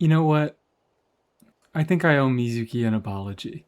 You know what? I think I owe Mizuki an apology.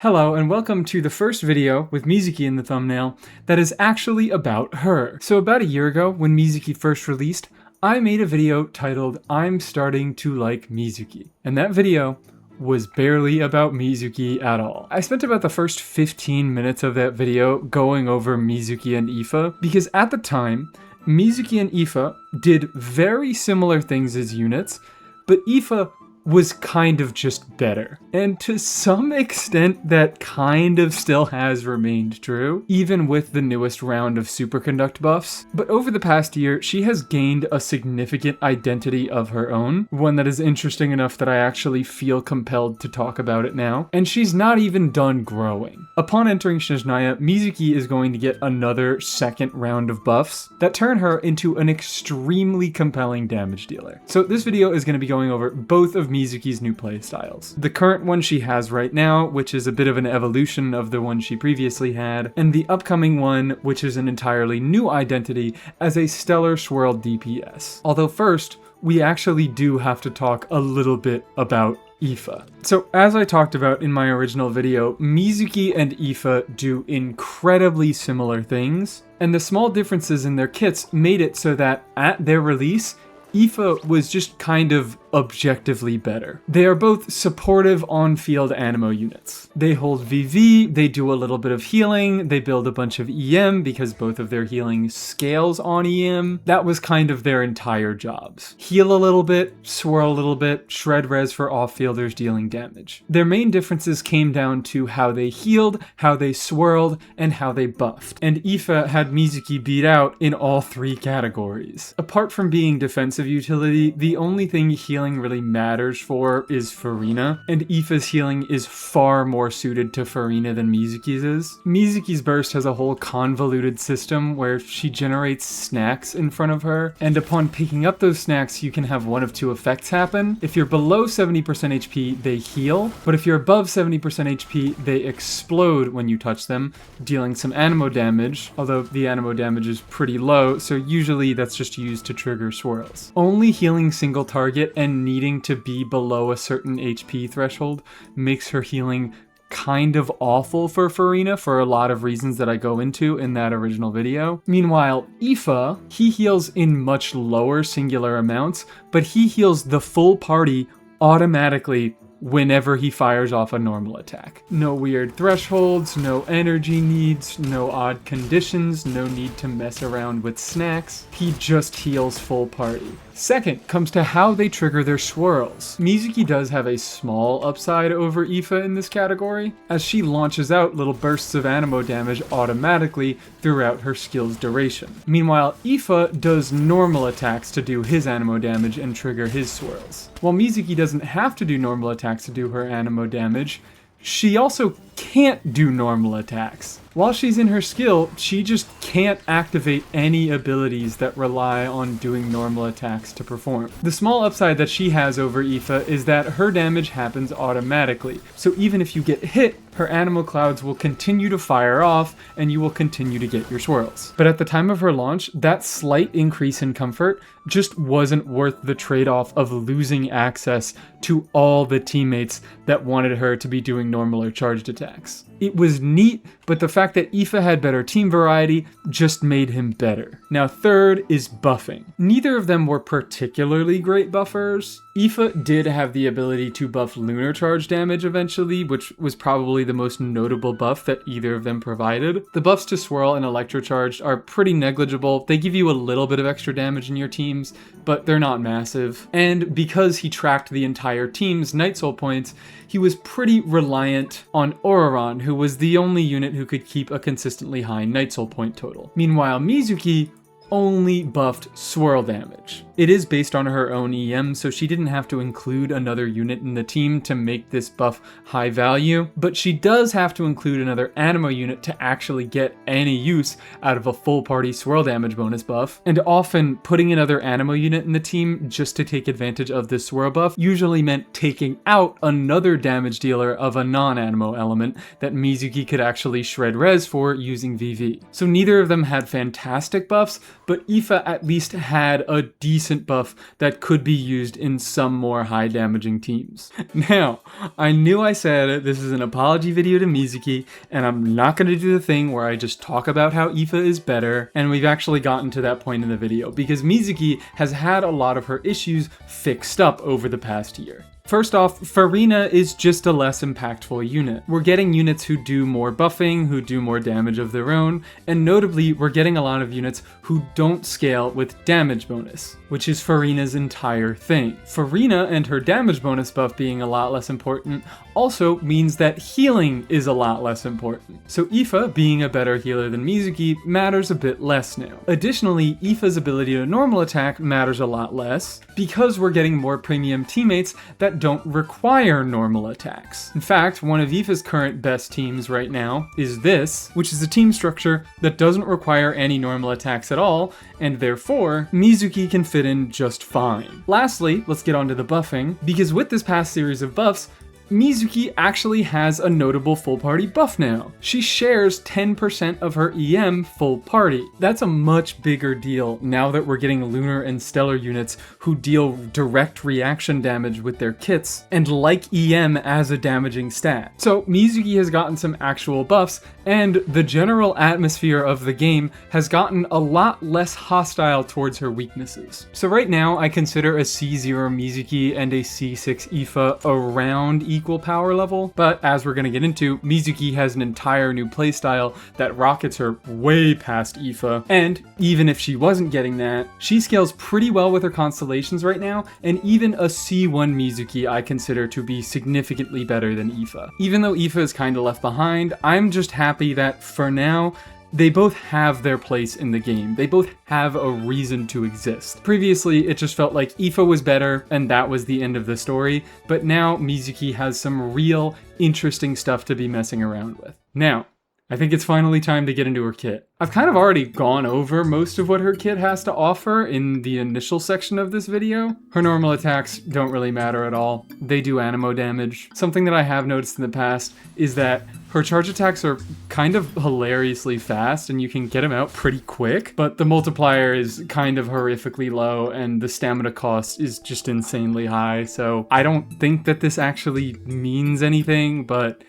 Hello and welcome to the first video with Mizuki in the thumbnail that is actually about her. So about a year ago when Mizuki first released, I made a video titled I'm Starting to Like Mizuki. And that video was barely about Mizuki at all. I spent about the first 15 minutes of that video going over Mizuki and Aoife because at the time, Mizuki and Aoife did very similar things as units, but Aoife was kind of just better. And to some extent, that kind of still has remained true, even with the newest round of superconduct buffs. But over the past year, she has gained a significant identity of her own, one that is interesting enough that I actually feel compelled to talk about it now. And she's not even done growing. Upon entering Snezhnaya, Mizuki is going to get another second round of buffs that turn her into an extremely compelling damage dealer. So this video is going to be going over both of Mizuki's new playstyles. The current one she has right now, which is a bit of an evolution of the one she previously had, and the upcoming one, which is an entirely new identity as a stellar-swirl DPS. Although first, we actually do have to talk a little bit about Aoife. So as I talked about in my original video, Mizuki and Aoife do incredibly similar things, and the small differences in their kits made it so that at their release, Aoife was just kind of objectively better. They are both supportive on-field anemo units. They hold VV, they do a little bit of healing, they build a bunch of EM because both of their healing scales on EM. That was kind of their entire jobs. Heal a little bit, swirl a little bit, shred res for off-fielders dealing damage. Their main differences came down to how they healed, how they swirled, and how they buffed. And Aoife had Mizuki beat out in all three categories. Apart from being defensive utility, the only thing healing really matters for is Farina, and Aoife's healing is far more suited to Farina than Mizuki's is. Mizuki's burst has a whole convoluted system where she generates snacks in front of her, and upon picking up those snacks, you can have one of two effects happen. If you're below 70% HP, they heal, but if you're above 70% HP, they explode when you touch them, dealing some anemo damage, although the anemo damage is pretty low, so usually that's just used to trigger swirls. Only healing single target and needing to be below a certain HP threshold makes her healing kind of awful for Farina for a lot of reasons that I go into in that original video. Meanwhile, Aoife, he heals in much lower singular amounts, but he heals the full party automatically whenever he fires off a normal attack. No weird thresholds, no energy needs, no odd conditions, no need to mess around with snacks. He just heals full party. Second comes to how they trigger their swirls. Mizuki does have a small upside over Aoife in this category, as she launches out little bursts of anemo damage automatically throughout her skill's duration. Meanwhile, Aoife does normal attacks to do his anemo damage and trigger his swirls. While Mizuki doesn't have to do normal attacks to do her anemo damage, she also can't do normal attacks. While she's in her skill, she just can't activate any abilities that rely on doing normal attacks to perform. The small upside that she has over Aoife is that her damage happens automatically, so even if you get hit, her anemo clouds will continue to fire off and you will continue to get your swirls. But at the time of her launch, that slight increase in comfort just wasn't worth the trade-off of losing access to all the teammates that wanted her to be doing normal or charged attacks. It was neat, but the fact that Aoife had better team variety just made him better. Now third is buffing. Neither of them were particularly great buffers. Aoife did have the ability to buff lunar charge damage eventually, which was probably the most notable buff that either of them provided. The buffs to swirl and electrocharge are pretty negligible. They give you a little bit of extra damage in your teams, but they're not massive. And because he tracked the entire team's Night Soul points, he was pretty reliant on Auroron, who was the only unit who could keep a consistently high Night Soul point total. Meanwhile, Mizuki only buffed swirl damage. It is based on her own EM, so she didn't have to include another unit in the team to make this buff high value, but she does have to include another anemo unit to actually get any use out of a full party swirl damage bonus buff, and often putting another anemo unit in the team just to take advantage of this swirl buff usually meant taking out another damage dealer of a non-anemo element that Mizuki could actually shred res for using VV. So neither of them had fantastic buffs, but Aoife at least had a decent buff that could be used in some more high damaging teams. Now, I knew I said this is an apology video to Mizuki, and I'm not going to do the thing where I just talk about how Aoife is better, and we've actually gotten to that point in the video, because Mizuki has had a lot of her issues fixed up over the past year. First off, Farina is just a less impactful unit. We're getting units who do more buffing, who do more damage of their own, and notably, we're getting a lot of units who don't scale with damage bonus, which is Farina's entire thing. Farina and her damage bonus buff being a lot less important also means that healing is a lot less important. So Aoife, being a better healer than Mizuki, matters a bit less now. Additionally, Aoife's ability to normal attack matters a lot less, because we're getting more premium teammates that don't require normal attacks. In fact, one of Aoife's current best teams right now is this, which is a team structure that doesn't require any normal attacks at all, and therefore, Mizuki can fit in just fine. Lastly, let's get on to the buffing, because with this past series of buffs, Mizuki actually has a notable full party buff now. She shares 10% of her EM full party. That's a much bigger deal now that we're getting lunar and stellar units who deal direct reaction damage with their kits and like EM as a damaging stat. So Mizuki has gotten some actual buffs, and the general atmosphere of the game has gotten a lot less hostile towards her weaknesses. So right now I consider a C0 Mizuki and a C6 Aoife around equal power level, but as we're going to get into, Mizuki has an entire new playstyle that rockets her way past Aoife, and even if she wasn't getting that, she scales pretty well with her constellations right now, and even a C1 Mizuki I consider to be significantly better than Aoife. Even though Aoife is kind of left behind, I'm just happy that for now, they both have their place in the game. They both have a reason to exist. Previously, it just felt like Aoife was better and that was the end of the story, but now Mizuki has some real interesting stuff to be messing around with. Now, I think it's finally time to get into her kit. I've kind of already gone over most of what her kit has to offer in the initial section of this video. Her normal attacks don't really matter at all. They do anemo damage. Something that I have noticed in the past is that her charge attacks are kind of hilariously fast and you can get them out pretty quick, but the multiplier is kind of horrifically low and the stamina cost is just insanely high. So I don't think that this actually means anything, but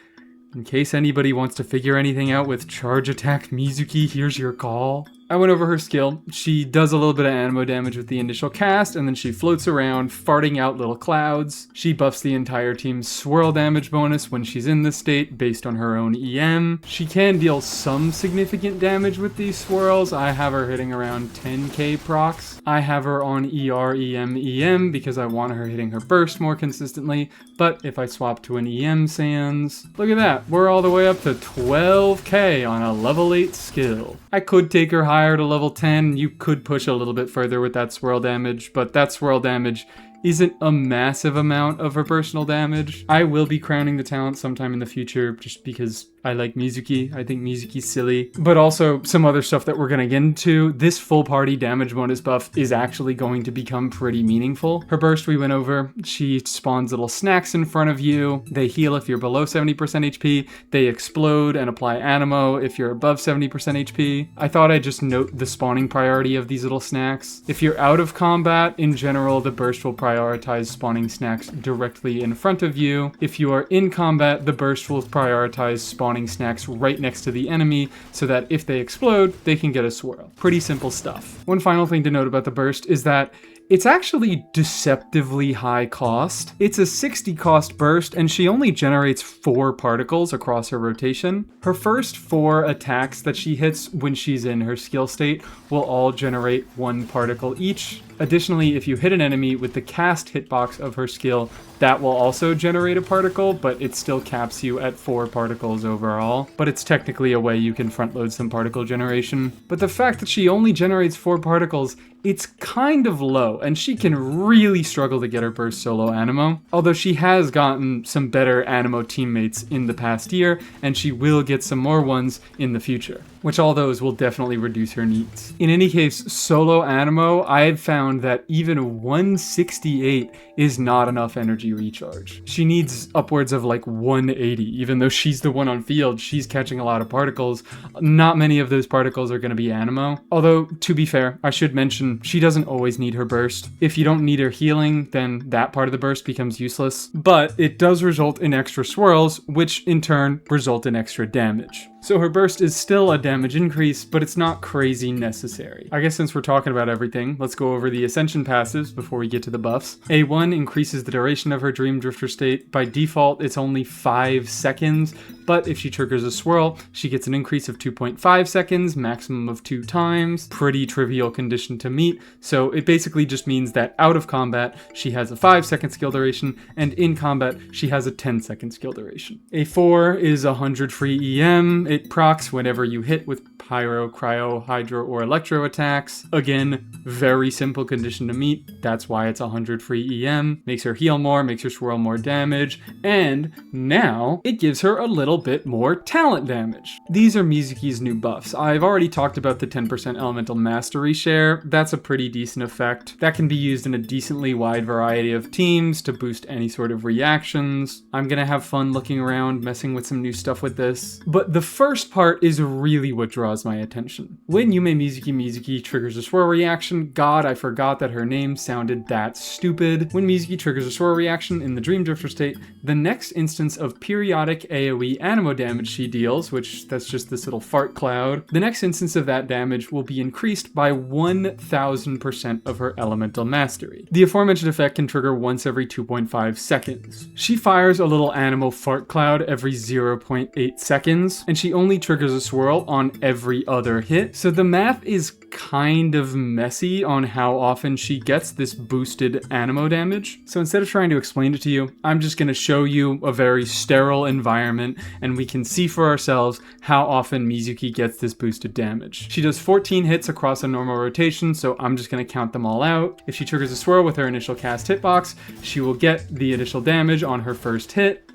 in case anybody wants to figure anything out with charge attack Mizuki, here's your call. I went over her skill. She does a little bit of anemo damage with the initial cast, and then she floats around, farting out little clouds. She buffs the entire team's swirl damage bonus when she's in this state, based on her own EM. She can deal some significant damage with these swirls. I have her hitting around 10k procs. I have her on ER, EM, because I want her hitting her burst more consistently, but if I swap to an EM sans, look at that, we're all the way up to 12k on a level 8 skill. I could take her higher to level 10, you could push a little bit further with that swirl damage, but that swirl damage isn't a massive amount of her personal damage. I will be crowning the talent sometime in the future just because I like Mizuki. I think Mizuki's silly. But also some other stuff that we're going to get into. This full party damage bonus buff is actually going to become pretty meaningful. Her burst we went over. She spawns little snacks in front of you. They heal if you're below 70% HP. They explode and apply anemo if you're above 70% HP. I thought I'd just note the spawning priority of these little snacks. If you're out of combat, in general, the burst will prioritize spawning snacks directly in front of you. If you are in combat, the burst will prioritize spawning snacks right next to the enemy so that if they explode, they can get a swirl. Pretty simple stuff. One final thing to note about the burst is that it's actually deceptively high cost. It's a 60 cost burst and she only generates 4 particles across her rotation. Her first 4 attacks that she hits when she's in her skill state will all generate 1 particle each. Additionally, if you hit an enemy with the cast hitbox of her skill, that will also generate a particle, but it still caps you at 4 particles overall. But it's technically a way you can front load some particle generation. But the fact that she only generates 4 particles, it's kind of low, and she can really struggle to get her burst solo anemo. Although she has gotten some better anemo teammates in the past year, and she will get some more ones in the future. which all those will definitely reduce her needs. In any case, solo anemo, I've found that even 168 is not enough energy recharge. She needs upwards of like 180, even though she's the one on field, she's catching a lot of particles. Not many of those particles are going to be anemo. Although, to be fair, I should mention, she doesn't always need her burst. If you don't need her healing, then that part of the burst becomes useless. But it does result in extra swirls, which in turn result in extra damage. So her burst is still a damage increase, but it's not crazy necessary. I guess since we're talking about everything, let's go over the Ascension passives before we get to the buffs. A1 increases the duration of her Dream Drifter state. By default, it's only 5 seconds, but if she triggers a swirl, she gets an increase of 2.5 seconds, maximum of 2 times. Pretty trivial condition to meet, so it basically just means that out of combat, she has a 5-second skill duration, and in combat, she has a 10-second skill duration. A4 is 100 free EM. It procs whenever you hit with Pyro, Cryo, Hydro, or Electro attacks. Again, very simple condition to meet. That's why it's 100 free EM. Makes her heal more, makes her swirl more damage, and now it gives her a little bit more talent damage. These are Mizuki's new buffs. I've already talked about the 10% elemental mastery share. That's a pretty decent effect. That can be used in a decently wide variety of teams to boost any sort of reactions. I'm gonna have fun looking around, messing with some new stuff with this. But the first part is really what draws my attention. When Yume Mizuki triggers a swirl reaction, God, I forgot that her name sounded that stupid. When Mizuki triggers a swirl reaction in the Dream Drifter state, the next instance of periodic AoE anemo damage she deals, which that's just this little fart cloud, the next instance of that damage will be increased by 1000% of her elemental mastery. The aforementioned effect can trigger once every 2.5 seconds. She fires a little anemo fart cloud every 0.8 seconds, and she only triggers a swirl on every other hit, so the math is kind of messy on how often she gets this boosted anemo damage. So instead of trying to explain it to you, I'm just going to show you a very sterile environment, and we can see for ourselves how often Mizuki gets this boosted damage. She does 14 hits across a normal rotation, so I'm just going to count them all out. If she triggers a swirl with her initial cast hitbox, she will get the initial damage on her first hit.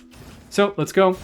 So let's go.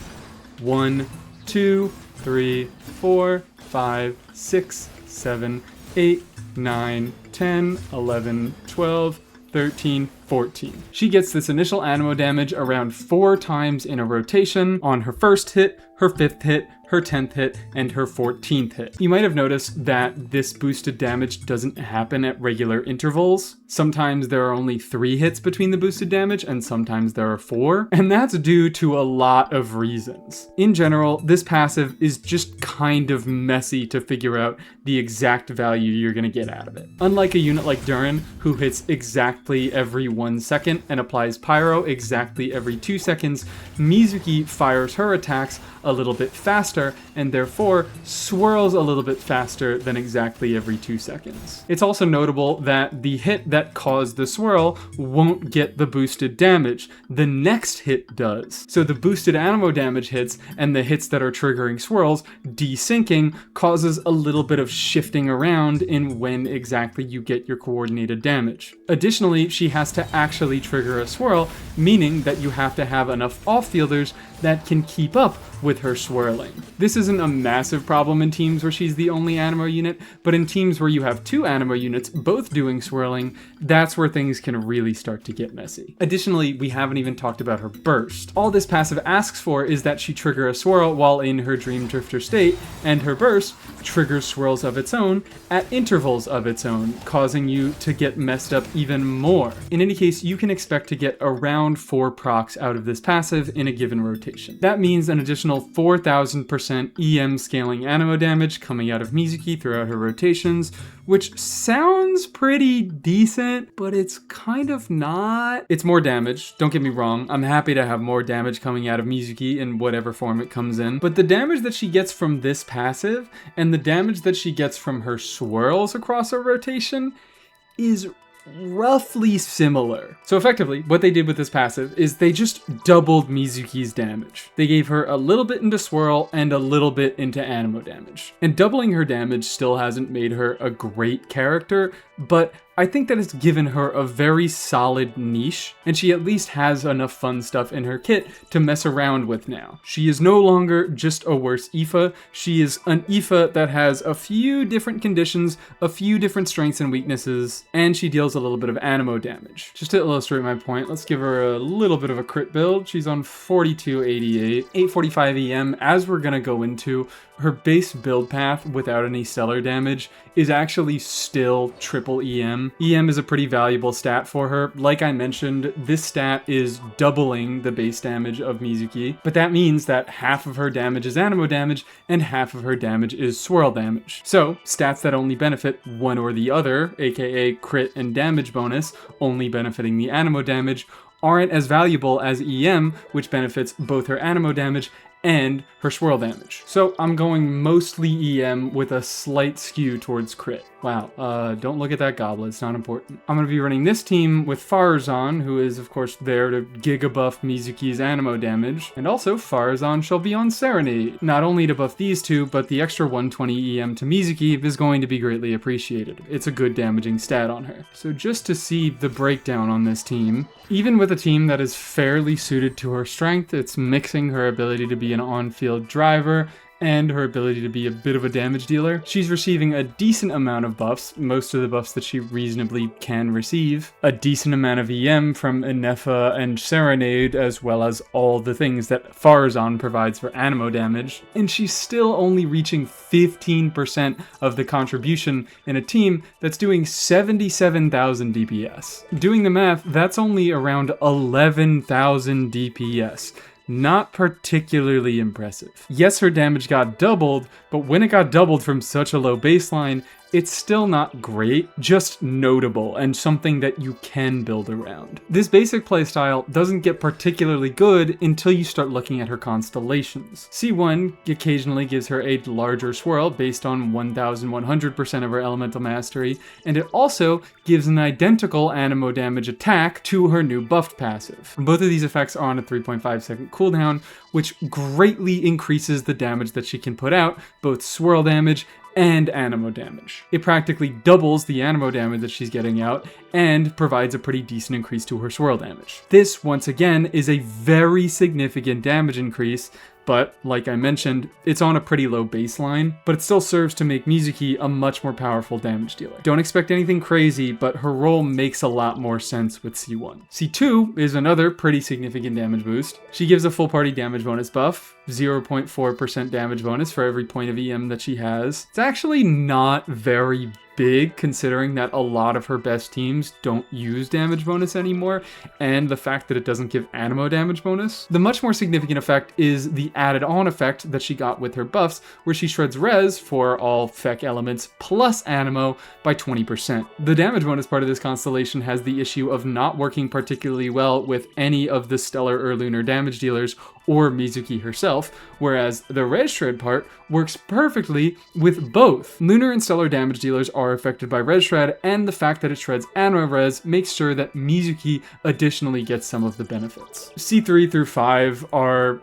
1, 2, 3, 4, 5, 6, 7, 8, 9, 10, 11, 12, 13, 14. She gets this initial anemo damage around 4 times in a rotation on her first hit, her 5th hit, her 10th hit, and her 14th hit. You might have noticed that this boosted damage doesn't happen at regular intervals. Sometimes there are only 3 hits between the boosted damage, and sometimes there are 4, and that's due to a lot of reasons. In general, this passive is just kind of messy to figure out the exact value you're gonna get out of it. Unlike a unit like Durin, who hits exactly every 1 second and applies Pyro exactly every 2 seconds, Mizuki fires her attacks a little bit faster and therefore swirls a little bit faster than exactly every 2 seconds. It's also notable that the hit that caused the swirl won't get the boosted damage. The next hit does. So the boosted anemo damage hits and the hits that are triggering swirls desyncing causes a little bit of shifting around in when exactly you get your coordinated damage. Additionally, she has to actually trigger a swirl, meaning that you have to have enough off-fielders that can keep up with her swirling. This isn't a massive problem in teams where she's the only anemo unit, but in teams where you have 2 anemo units both doing swirling, that's where things can really start to get messy. Additionally, we haven't even talked about her burst. All this passive asks for is that she trigger a swirl while in her Dream Drifter state, and her burst triggers swirls of its own at intervals of its own, causing you to get messed up even more. In any case, you can expect to get around 4 procs out of this passive in a given rotation. That means an additional 4000% EM scaling anemo damage coming out of Mizuki throughout her rotations, which sounds pretty decent, but it's kind of not. It's more damage, don't get me wrong. I'm happy to have more damage coming out of Mizuki in whatever form it comes in, but the damage that she gets from this passive and the damage that she gets from her swirls across a rotation is roughly similar. So effectively, what they did with this passive is they just doubled Mizuki's damage. They gave her a little bit into swirl and a little bit into anemo damage. And doubling her damage still hasn't made her a great character, but I think that it's given her a very solid niche, and she at least has enough fun stuff in her kit to mess around with now. She is no longer just a worse Aoife, she is an Aoife that has a few different conditions, a few different strengths and weaknesses, and she deals a little bit of anemo damage. Just to illustrate my point, let's give her a little bit of a crit build. She's on 4288, 845 EM. As we're gonna go into, her base build path without any stellar damage is actually still triple EM. EM is a pretty valuable stat for her. Like I mentioned, this stat is doubling the base damage of Mizuki, but that means that half of her damage is anemo damage and half of her damage is swirl damage. So stats that only benefit one or the other, aka crit and damage bonus, only benefiting the anemo damage, aren't as valuable as EM, which benefits both her anemo damage and her swirl damage. So I'm going mostly EM with a slight skew towards crit. Wow, don't look at that goblet, it's not important. I'm gonna be running this team with Faron, who is of course there to giga buff Mizuki's anemo damage, and also Faron shall be on Serenade. Not only to buff these two, but the extra 120 EM to Mizuki is going to be greatly appreciated. It's a good damaging stat on her. So just to see the breakdown on this team, even with a team that is fairly suited to her strength, it's mixing her ability to be an on-field driver and her ability to be a bit of a damage dealer. She's receiving a decent amount of buffs, most of the buffs that she reasonably can receive, a decent amount of EM from Inefa and Serenade, as well as all the things that Farazan provides for anemo damage, and she's still only reaching 15% of the contribution in a team that's doing 77,000 DPS. Doing the math, that's only around 11,000 DPS. Not particularly impressive. Yes, her damage got doubled, but when it got doubled from such a low baseline, it's still not great, just notable and something that you can build around. This basic playstyle doesn't get particularly good until you start looking at her constellations. C1 occasionally gives her a larger swirl based on 1100% of her elemental mastery, and it also gives an identical anemo damage attack to her new buffed passive. Both of these effects are on a 3.5 second cooldown, which greatly increases the damage that she can put out, both swirl damage and anemo damage. It practically doubles the anemo damage that she's getting out and provides a pretty decent increase to her swirl damage. This, once again, is a very significant damage increase, but like I mentioned, it's on a pretty low baseline, but it still serves to make Mizuki a much more powerful damage dealer. Don't expect anything crazy, but her role makes a lot more sense with C1. C2 is another pretty significant damage boost. She gives a full party damage bonus buff, 0.4% damage bonus for every point of EM that she has. It's actually not very big, considering that a lot of her best teams don't use damage bonus anymore, and the fact that it doesn't give anemo damage bonus. The much more significant effect is the added on effect that she got with her buffs, where she shreds res for all Fek elements plus anemo by 20%. The damage bonus part of this constellation has the issue of not working particularly well with any of the stellar or lunar damage dealers or Mizuki herself, whereas the res shred part works perfectly with both. Lunar and stellar damage dealers are affected by res shred, and the fact that it shreds anemo res makes sure that Mizuki additionally gets some of the benefits. C3 through 5 are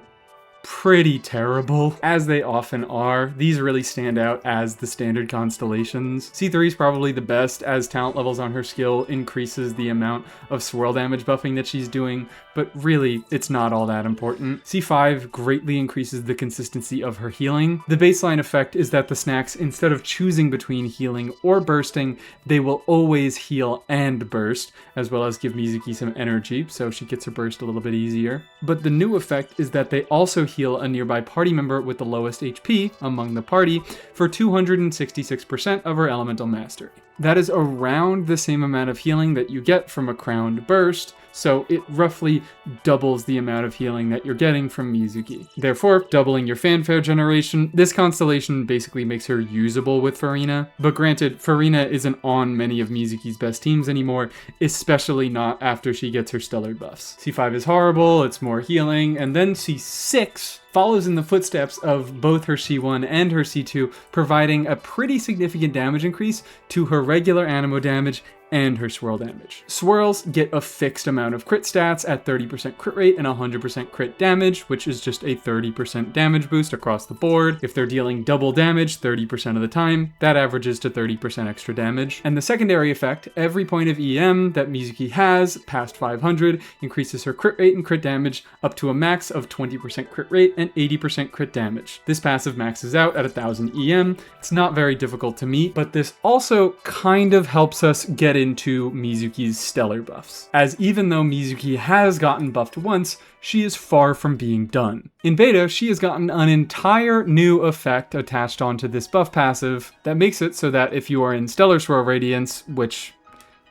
pretty terrible, as they often are. These really stand out as the standard constellations. C3 is probably the best, as talent levels on her skill increases the amount of swirl damage buffing that she's doing, but really, it's not all that important. C5 greatly increases the consistency of her healing. The baseline effect is that the snacks, instead of choosing between healing or bursting, they will always heal and burst, as well as give Mizuki some energy, so she gets her burst a little bit easier. But the new effect is that they also heal a nearby party member with the lowest HP among the party for 266% of her elemental mastery. That is around the same amount of healing that you get from a crowned burst, so it roughly doubles the amount of healing that you're getting from Mizuki. Therefore, doubling your fanfare generation, this constellation basically makes her usable with Farina. But granted, Farina isn't on many of Mizuki's best teams anymore, especially not after she gets her stellar buffs. C5 is horrible, it's more healing, and then C6 follows in the footsteps of both her C1 and her C2, providing a pretty significant damage increase to her regular anemo damage and her swirl damage. Swirls get a fixed amount of crit stats at 30% crit rate and 100% crit damage, which is just a 30% damage boost across the board. If they're dealing double damage 30% of the time, that averages to 30% extra damage. And the secondary effect, every point of EM that Mizuki has past 500 increases her crit rate and crit damage up to a max of 20% crit rate and 80% crit damage. This passive maxes out at 1000 EM. It's not very difficult to meet, but this also kind of helps us get into Mizuki's stellar buffs, as even though Mizuki has gotten buffed once, she is far from being done. In beta, she has gotten an entire new effect attached onto this buff passive that makes it so that if you are in Stellar Swirl Radiance, which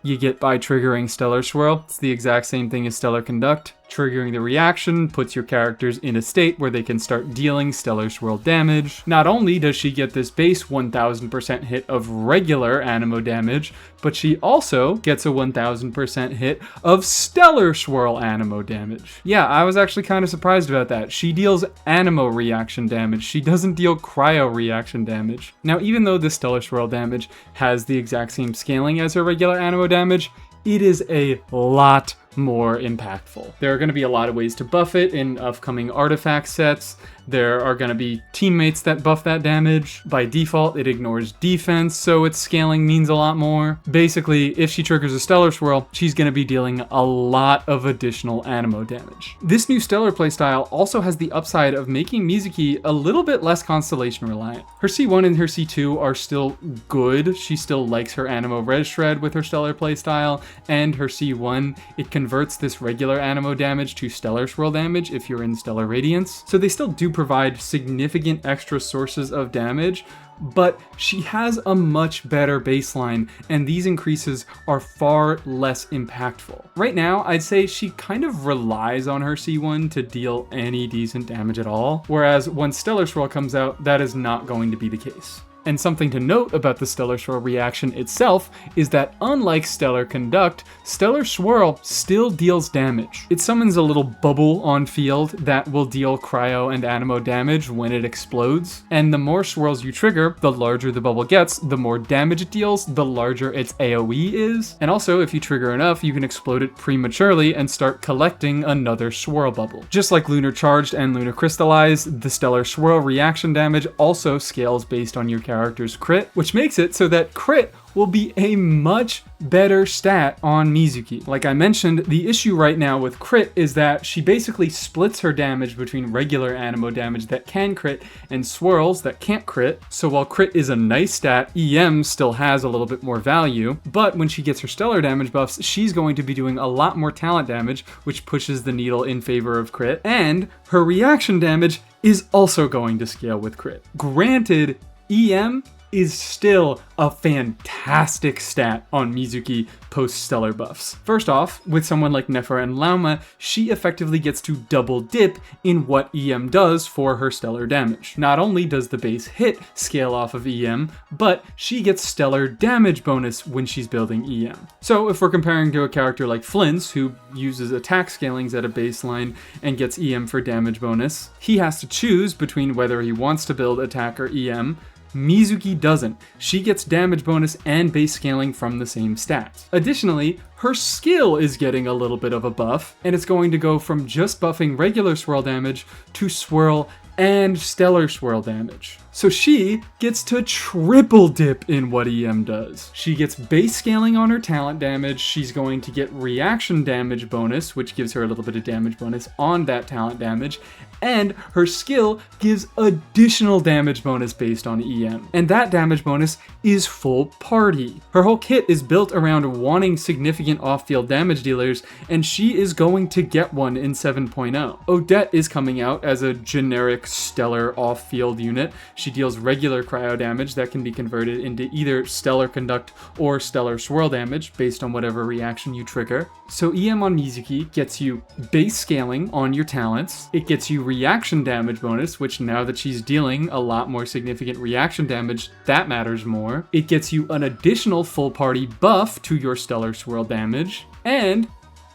you get by triggering Stellar Swirl, it's the exact same thing as Stellar Conduct. Triggering the reaction puts your characters in a state where they can start dealing Stellar Swirl damage. Not only does she get this base 1000% hit of regular anemo damage, but she also gets a 1000% hit of Stellar Swirl anemo damage. Yeah, I was actually kind of surprised about that. She deals anemo reaction damage. She doesn't deal cryo reaction damage. Now, even though the Stellar Swirl damage has the exact same scaling as her regular anemo damage, it is a lot more impactful. There are going to be a lot of ways to buff it in upcoming artifact sets. There are going to be teammates that buff that damage. By default, it ignores defense, so its scaling means a lot more. Basically, if she triggers a Stellar Swirl, she's going to be dealing a lot of additional anemo damage. This new Stellar playstyle also has the upside of making Mizuki a little bit less constellation reliant. Her C1 and her C2 are still good. She still likes her anemo res shred with her Stellar playstyle, and her C1, it converts this regular anemo damage to Stellar Swirl damage if you're in Stellar Radiance. So they still do provide significant extra sources of damage, but she has a much better baseline, and these increases are far less impactful. Right now, I'd say she kind of relies on her C1 to deal any decent damage at all, whereas once Stellar Swirl comes out, that is not going to be the case. And something to note about the Stellar Swirl reaction itself is that unlike Stellar Conduct, Stellar Swirl still deals damage. It summons a little bubble on field that will deal cryo and anemo damage when it explodes, and the more swirls you trigger, the larger the bubble gets, the more damage it deals, the larger its AoE is, and also if you trigger enough, you can explode it prematurely and start collecting another swirl bubble. Just like Lunar Charged and Lunar Crystallized, the Stellar Swirl reaction damage also scales based on your character's crit, which makes it so that crit will be a much better stat on Mizuki. Like I mentioned, the issue right now with crit is that she basically splits her damage between regular anemo damage that can crit and swirls that can't crit. So while crit is a nice stat, EM still has a little bit more value, but when she gets her stellar damage buffs, she's going to be doing a lot more talent damage, which pushes the needle in favor of crit, and her reaction damage is also going to scale with crit. Granted, EM is still a fantastic stat on Mizuki post-stellar buffs. First off, with someone like Nefer and Lauma, she effectively gets to double dip in what EM does for her stellar damage. Not only does the base hit scale off of EM, but she gets stellar damage bonus when she's building EM. So if we're comparing to a character like Flint's, who uses attack scalings at a baseline and gets EM for damage bonus, he has to choose between whether he wants to build attack or EM. Mizuki doesn't. She gets damage bonus and base scaling from the same stats. Additionally, her skill is getting a little bit of a buff, and it's going to go from just buffing regular swirl damage to swirl and stellar swirl damage. So she gets to triple dip in what EM does. She gets base scaling on her talent damage, she's going to get reaction damage bonus, which gives her a little bit of damage bonus on that talent damage, and her skill gives additional damage bonus based on EM. And that damage bonus is full party. Her whole kit is built around wanting significant off-field damage dealers, and she is going to get one in 7.0. Odette is coming out as a generic stellar off-field unit. She deals regular cryo damage that can be converted into either stellar conduct or stellar swirl damage based on whatever reaction you trigger. So EM on Mizuki gets you base scaling on your talents. It gets you reaction damage bonus, which now that she's dealing a lot more significant reaction damage, that matters more. It gets you an additional full party buff to your stellar swirl damage. And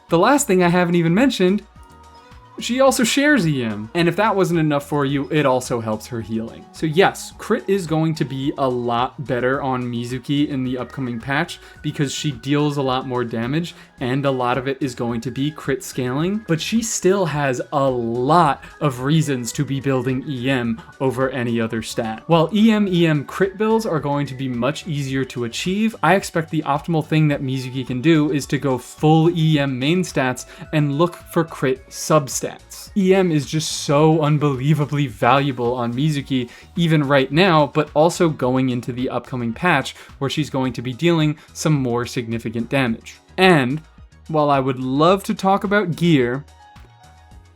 the last thing I haven't even mentioned, she also shares EM. And if that wasn't enough for you, it also helps her healing. So yes, crit is going to be a lot better on Mizuki in the upcoming patch because she deals a lot more damage and a lot of it is going to be crit scaling, but she still has a lot of reasons to be building EM over any other stat. While EM crit builds are going to be much easier to achieve, I expect the optimal thing that Mizuki can do is to go full EM main stats and look for crit substats. EM is just so unbelievably valuable on Mizuki even right now, but also going into the upcoming patch where she's going to be dealing some more significant damage. And while I would love to talk about gear,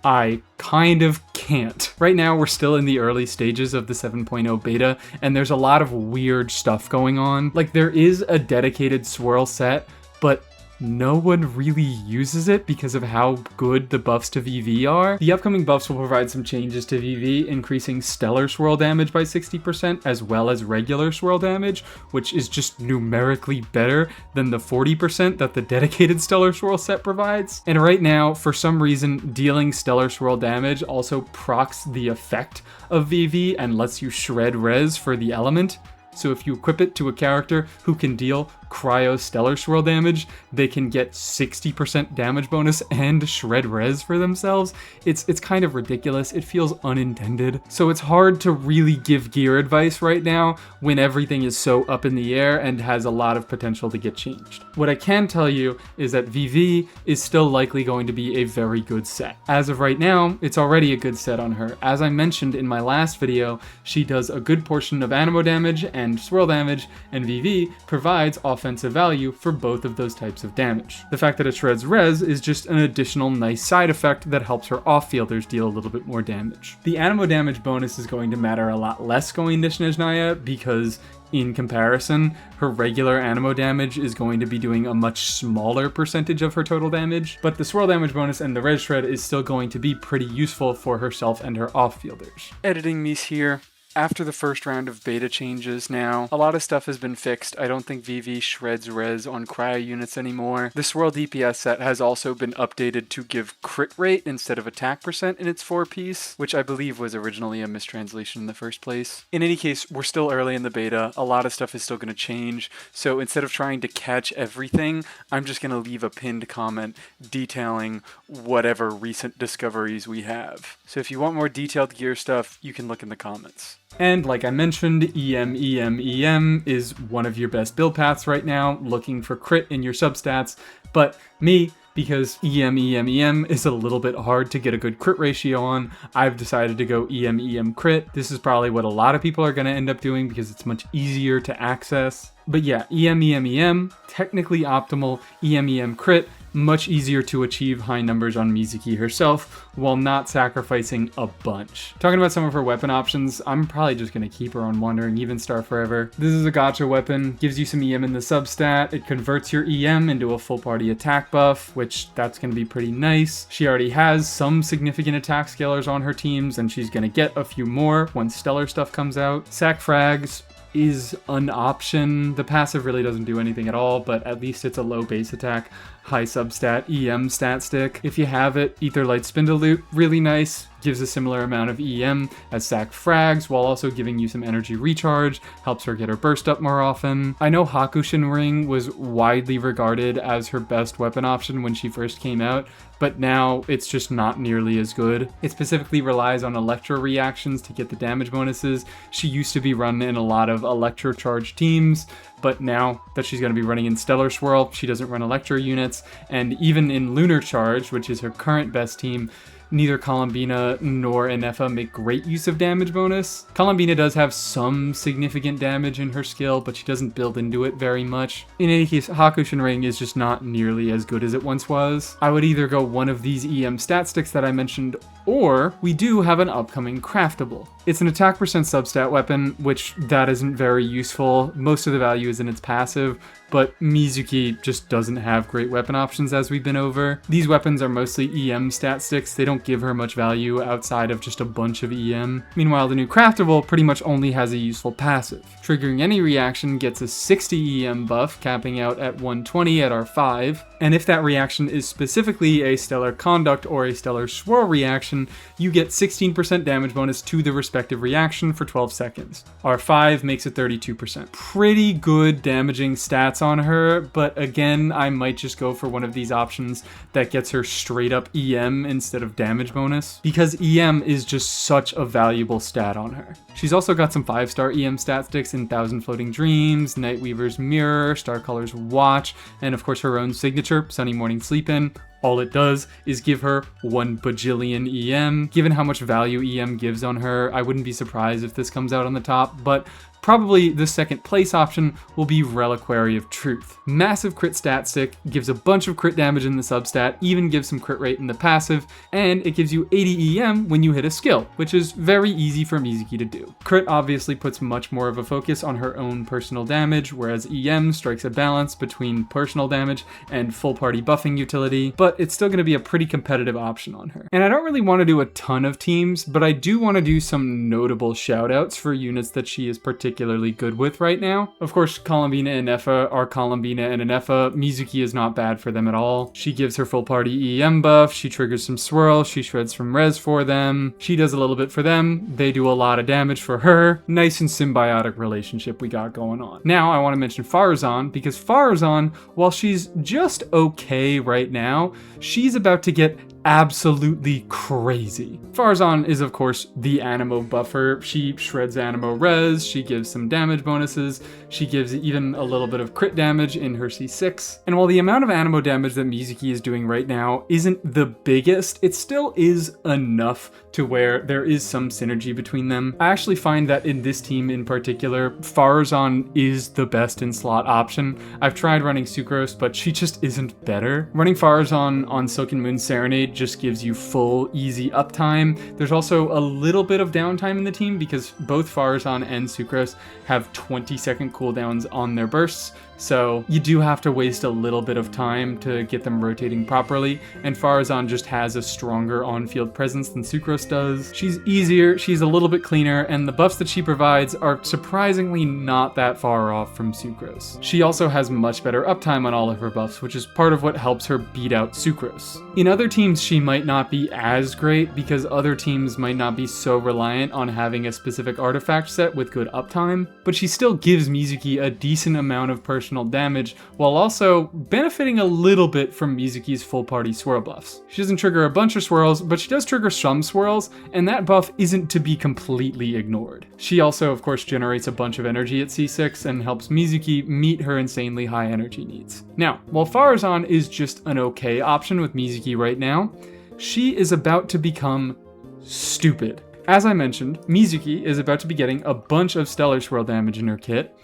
I kind of can't. Right now, we're still in the early stages of the 7.0 beta, and there's a lot of weird stuff going on. Like, there is a dedicated swirl set, but no one really uses it because of how good the buffs to VV are. The upcoming buffs will provide some changes to VV, increasing stellar swirl damage by 60% as well as regular swirl damage, which is just numerically better than the 40% that the dedicated stellar swirl set provides. And right now, for some reason, dealing stellar swirl damage also procs the effect of VV and lets you shred res for the element. So if you equip it to a character who can deal cryo stellar swirl damage, they can get 60% damage bonus and shred res for themselves. It's kind of ridiculous. It feels unintended. So it's hard to really give gear advice right now when everything is so up in the air and has a lot of potential to get changed. What I can tell you is that VV is still likely going to be a very good set. As of right now, it's already a good set on her. As I mentioned in my last video, she does a good portion of anemo damage and swirl damage, and VV provides offensive value for both of those types of damage. The fact that it shreds res is just an additional nice side effect that helps her off-fielders deal a little bit more damage. The anemo damage bonus is going to matter a lot less going to Snezhnaya because in comparison, her regular anemo damage is going to be doing a much smaller percentage of her total damage, but the swirl damage bonus and the res shred is still going to be pretty useful for herself and her off-fielders. Editing these here. After the first round of beta changes now, a lot of stuff has been fixed. I don't think VV shreds res on cryo units anymore. The swirl DPS set has also been updated to give crit rate instead of attack percent in its 4-piece, which I believe was originally a mistranslation in the first place. In any case, we're still early in the beta. A lot of stuff is still going to change, so instead of trying to catch everything, I'm just going to leave a pinned comment detailing whatever recent discoveries we have. So if you want more detailed gear stuff, you can look in the comments. And like I mentioned, EM is one of your best build paths right now, looking for crit in your substats, but me, because EM is a little bit hard to get a good crit ratio on, I've decided to go EM crit. This is probably what a lot of people are going to end up doing because it's much easier to access. But yeah, EM, technically optimal, EM crit, much easier to achieve high numbers on Mizuki herself while not sacrificing a bunch. Talking about some of her weapon options, I'm probably just going to keep her on Wandering Evenstar forever. This is a gotcha weapon, gives you some EM in the substat, it converts your EM into a full party attack buff, which that's going to be pretty nice. She already has some significant attack scalers on her teams, and she's going to get a few more when stellar stuff comes out. Sack frags is an option. The passive really doesn't do anything at all, but at least it's a low base attack, high substat EM stat stick. If you have it, Aetherlight Spindle Loot, really nice, gives a similar amount of EM as Sack Frags while also giving you some energy recharge, helps her get her burst up more often. I know Hakushin Ring was widely regarded as her best weapon option when she first came out, but now it's just not nearly as good. It specifically relies on electro reactions to get the damage bonuses. She used to be run in a lot of electro charged teams, but now that she's going to be running in Stellar Swirl, she doesn't run electro units, and even in Lunar Charge, which is her current best team, neither Columbina nor Inefa make great use of damage bonus. Columbina does have some significant damage in her skill, but she doesn't build into it very much. In any case, Hakushin Ring is just not nearly as good as it once was. I would either go one of these EM stat sticks that I mentioned, or we do have an upcoming craftable. It's an attack percent substat weapon, which that isn't very useful. Most of the value is in its passive, but Mizuki just doesn't have great weapon options as we've been over. These weapons are mostly EM stat sticks. They don't give her much value outside of just a bunch of EM. Meanwhile, the new craftable pretty much only has a useful passive. Triggering any reaction gets a 60 EM buff, capping out at 120 at R5. And if that reaction is specifically a stellar conduct or a stellar swirl reaction, you get 16% damage bonus to the respective reaction for 12 seconds. R5 makes it 32%. Pretty good damaging stats on her, but again, I might just go for one of these options that gets her straight up EM instead of damage bonus, because EM is just such a valuable stat on her. She's also got some 5-star EM stat sticks in Thousand Floating Dreams, Nightweaver's Mirror, Starcolor's Watch, and of course her own signature, Sunny Morning Sleep-In. All it does is give her 1 bajillion EM. Given how much value EM gives on her, I wouldn't be surprised if this comes out on the top, but probably the second place option will be Reliquary of Truth. Massive crit stat stick, gives a bunch of crit damage in the substat, even gives some crit rate in the passive, and it gives you 80 EM when you hit a skill, which is very easy for Mizuki to do. Crit obviously puts much more of a focus on her own personal damage, whereas EM strikes a balance between personal damage and full party buffing utility, but it's still going to be a pretty competitive option on her. And I don't really want to do a ton of teams, but I do want to do some notable shoutouts for units that she is particularly good with right now. Of course, Columbina and Effa are Columbina and Effa. Mizuki is not bad for them at all. She gives her full party EM buff, she triggers some swirl, she shreds from res for them, she does a little bit for them, they do a lot of damage for her. Nice and symbiotic relationship we got going on. Now I want to mention Farazan, because Farazan, while she's just okay right now, she's about to get absolutely crazy. Farazan is of course the anemo buffer. She shreds anemo res, she gives some damage bonuses, she gives even a little bit of crit damage in her C6. And while the amount of anemo damage that Mizuki is doing right now isn't the biggest, it still is enough to where there is some synergy between them. I actually find that in this team in particular, Farazan is the best in slot option. I've tried running Sucrose, but she just isn't better. Running Farazan on Silken Moon Serenade just gives you full easy uptime. There's also a little bit of downtime in the team because both Farazan and Sucrose have 20-second cooldowns on their bursts, so you do have to waste a little bit of time to get them rotating properly, and Farazan just has a stronger on-field presence than Sucrose does. She's easier, she's a little bit cleaner, and the buffs that she provides are surprisingly not that far off from Sucrose. She also has much better uptime on all of her buffs, which is part of what helps her beat out Sucrose. In other teams, she might not be as great because other teams might not be so reliant on having a specific artifact set with good uptime, but she still gives Mizuki a decent amount of personal damage while also benefiting a little bit from Mizuki's full party swirl buffs. She doesn't trigger a bunch of swirls, but she does trigger some swirls, and that buff isn't to be completely ignored. She also, of course, generates a bunch of energy at C6 and helps Mizuki meet her insanely high energy needs. Now, while Farazan is just an okay option with Mizuki right now, she is about to become stupid. As I mentioned, Mizuki is about to be getting a bunch of stellar swirl damage in her kit,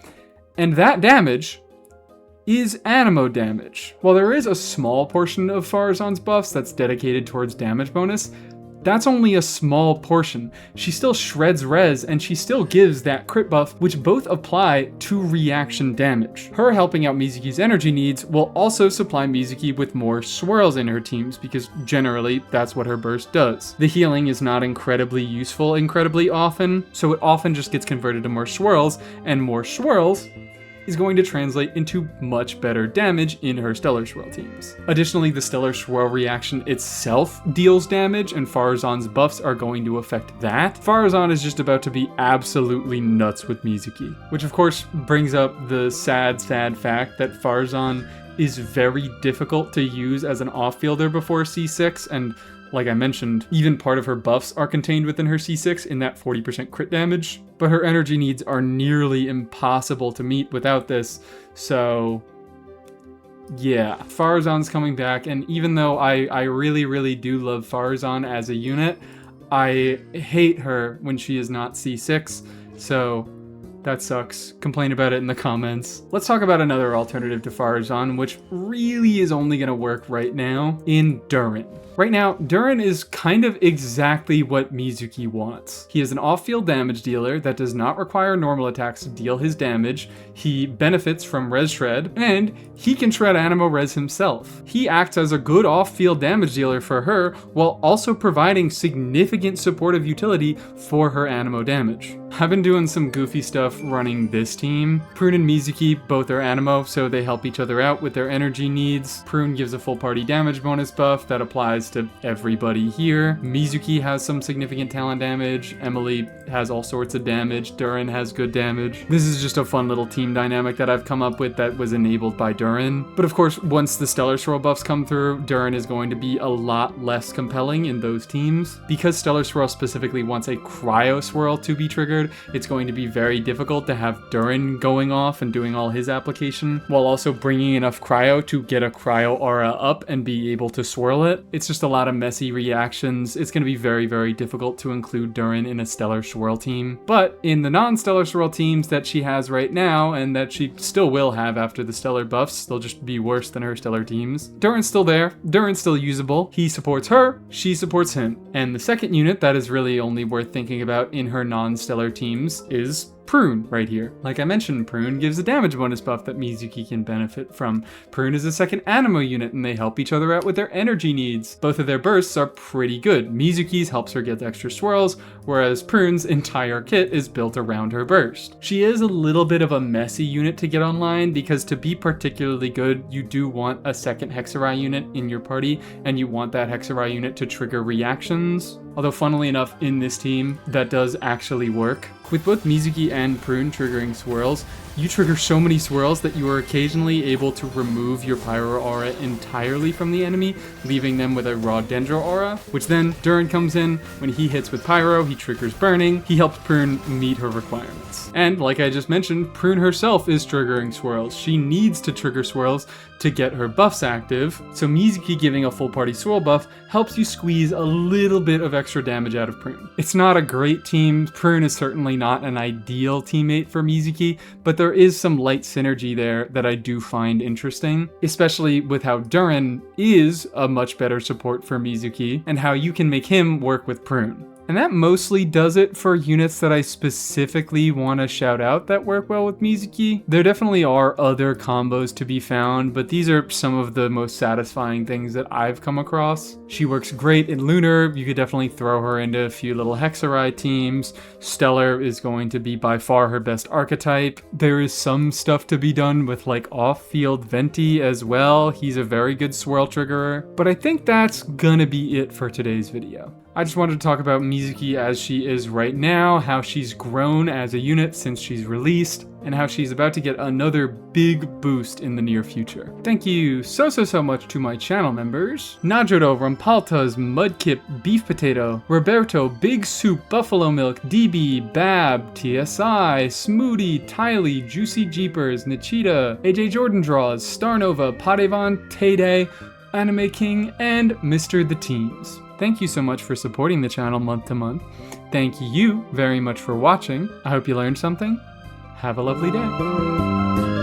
and that damage is anemo damage. While there is a small portion of Farazan's buffs that's dedicated towards damage bonus, that's only a small portion. She still shreds res, and she still gives that crit buff, which both apply to reaction damage. Her helping out Mizuki's energy needs will also supply Mizuki with more swirls in her teams, because generally that's what her burst does. The healing is not incredibly useful incredibly often, so it often just gets converted to more swirls, and more swirls is going to translate into much better damage in her Stellar Swirl teams. Additionally, the Stellar Swirl reaction itself deals damage, and Farazan's buffs are going to affect that. Farazan is just about to be absolutely nuts with Mizuki, which of course brings up the sad fact that Farazan is very difficult to use as an off-fielder before C6, and like I mentioned, even part of her buffs are contained within her C6 in that 40% crit damage, but her energy needs are nearly impossible to meet without this, so yeah. Farazan's coming back, and even though I really do love Farazan as a unit, I hate her when she is not C6, so That sucks. Complain about it in the comments. Let's talk about another alternative to Faron, which really is only gonna work right now in Durin. Right now, Durin is kind of exactly what Mizuki wants. He is an off-field damage dealer that does not require normal attacks to deal his damage. He benefits from res shred, and he can shred anemo res himself. He acts as a good off-field damage dealer for her, while also providing significant supportive utility for her anemo damage. I've been doing some goofy stuff running this team. Prune and Mizuki both are anemo, so they help each other out with their energy needs. Prune gives a full party damage bonus buff that applies to everybody here. Mizuki has some significant talent damage. Emily has all sorts of damage. Durin has good damage. This is just a fun little team dynamic that I've come up with that was enabled by Durin. But of course, once the stellar-swirl buffs come through, Durin is going to be a lot less compelling in those teams. Because stellar-swirl specifically wants a cryo-swirl to be triggered, it's going to be very difficult to have Durin going off and doing all his application, while also bringing enough cryo to get a cryo aura up and be able to swirl it. It's just a lot of messy reactions. It's going to be very, very difficult to include Durin in a stellar swirl team. But in the non-stellar swirl teams that she has right now, and that she still will have after the stellar buffs, they'll just be worse than her stellar teams. Durin's still there. Durin's still usable. He supports her. She supports him. And the second unit that is really only worth thinking about in her non-stellar teams is Prune right here. Like I mentioned, Prune gives a damage bonus buff that Mizuki can benefit from. Prune is a second anemo unit and they help each other out with their energy needs. Both of their bursts are pretty good. Mizuki's helps her get extra swirls, whereas Prune's entire kit is built around her burst. She is a little bit of a messy unit to get online because to be particularly good, you do want a second Hexarai unit in your party and you want that Hexarai unit to trigger reactions. Although funnily enough, in this team, that does actually work. With both Mizuki and Prune triggering swirls, you trigger so many swirls that you are occasionally able to remove your pyro aura entirely from the enemy, leaving them with a raw dendro aura, which then Durin comes in. When he hits with pyro, he triggers burning. He helps Prune meet her requirements. And like I just mentioned, Prune herself is triggering swirls. She needs to trigger swirls to get her buffs active, so Mizuki giving a full party swirl buff helps you squeeze a little bit of extra damage out of Prune. It's not a great team. Prune is certainly not an ideal teammate for Mizuki, but there is some light synergy there that I do find interesting, especially with how Durin is a much better support for Mizuki and how you can make him work with Prune. And that mostly does it for units that I specifically want to shout out that work well with Mizuki. There definitely are other combos to be found, but these are some of the most satisfying things that I've come across. She works great in Lunar. You could definitely throw her into a few little Hexarai teams. Stellar is going to be by far her best archetype. There is some stuff to be done with like off-field Venti as well. He's a very good swirl triggerer. But I think that's gonna be it for today's video. I just wanted to talk about Mizuki as she is right now, how she's grown as a unit since she's released, and how she's about to get another big boost in the near future. Thank you so much to my channel members: Najodo, Rampaltas, Mudkip, Beef Potato, Roberto, Big Soup, Buffalo Milk, DB, Bab, TSI, Smoothie, Tylee, Juicy Jeepers, Nichita, AJ Jordan Draws, Starnova, Padevon, Tay-Day, Anime King, and Mr. The Teens. Thank you so much for supporting the channel month to month. Thank you very much for watching. I hope you learned something. Have a lovely day.